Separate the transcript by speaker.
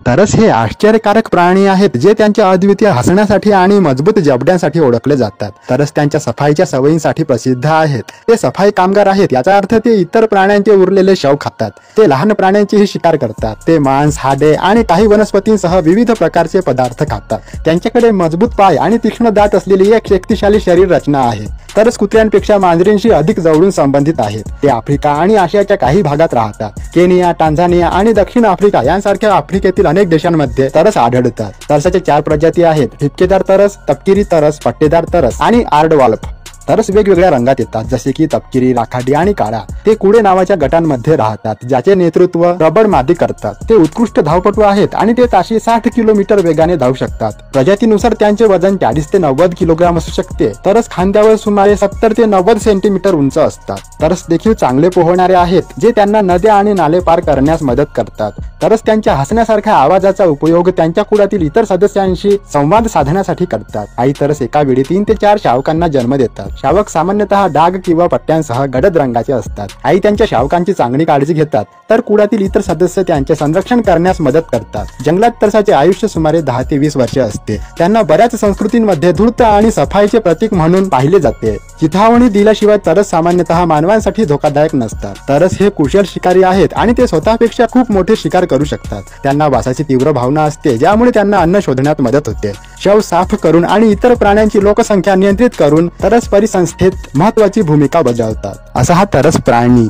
Speaker 1: तरस हे आश्चर्यकारक प्राणी आहेत जे त्यांच्या अद्वितीय हसण्यासाठी आणि मजबूत जबड्यांसाठी ओळखले जातात। तरस त्यांच्या सफाईच्या सवयींसाठी प्रसिद्ध आहेत। ते सफाई कामगार आहेत, याचा अर्थ ते इतर प्राण्यांचे उरलेले शव खातात। ते लहान प्राण्यांचीही शिकार करतात। ते मांस, हाडे आणि काही वनस्पतींसह विविध प्रकारचे पदार्थ खातात। त्यांच्याकडे मजबूत पाय आणि तीक्ष्ण दात असलेली एक शक्तिशाली शरीर रचना आहे। तरस कुत्र्यांपेक्षा मांजरींशी अधिक जवळून संबंधित आहेत। ते आफ्रिका आणि आशियाच्या काही भागात राहतात। केनिया, टांझानिया आणि दक्षिण आफ्रिका यांसारख्या आफ्रिकेतील अनेक देशांमध्ये तरस आढळतात। तरसाचे 4 प्रजाती आहेत: ठिपकेदार तरस, तपकिरी तरस, पट्टेदार तरस आणि आर्डवाल्फ। तरस वेगवेगळ्या रंगात येतात, जसे की तपकिरी, राखाडी आणि काळा। ते कुडे नावाच्या गटांमध्ये राहतात, ज्याचे नेतृत्व रबर मादी करतात। ते उत्कृष्ट धावपटू आहेत आणि ते ताशी 60 किलोमीटर वेगाने धावू शकतात। प्रजातीनुसार त्यांचे वजन 40 ते 90 किलोग्राम असू शकते। तरस खांद्यावर सुमारे 70 ते 90 सेंटीमीटर उंच असतात। तरस देखील चांगले पोहणारे आहेत, जे त्यांना नद्या आणि नाले पार करण्यास मदत करतात। तरस त्यांच्या हसण्यासारख्या आवाजाचा उपयोग त्यांच्या कुळातील इतर सदस्यांशी संवाद साधण्यासाठी करतात। आई तरस एका वेळी 3 ते 4 शावकांना जन्म देतात। शावक सामान्यतः डाग किंवा पट्ट्यांसह गडद रंगाचे असतात। आई त्यांच्या शावकांची चांगली काळजी घेतात, तर कुळातील इतर सदस्य त्यांचे संरक्षण करण्यास मदत करतात। जंगलात तरसाचे आयुष्य सुमारे 10 ते 20 वर्षे असते। त्यांना बऱ्याच संस्कृतींमध्ये धूर्त आणि सफाईचे प्रतीक म्हणून पाहिले जाते। चिथावणी दिल्याशिवाय तरस सामान्यतः मानवांसाठी धोकादायक नसतात। तरस हे कुशल शिकारी आहेत आणि ते स्वतःपेक्षा खूप मोठे शिकार करू शकतात। त्यांना वासाची तीव्र भावना असते, ज्यामुळे त्यांना अन्न शोधण्यात मदत होते। शव साफ करून आणि इतर प्राण्यांची लोकसंख्या नियंत्रित करून तरस परिसंस्थेत महत्त्वाची भूमिका बजावतात। असा हा तरस प्राणी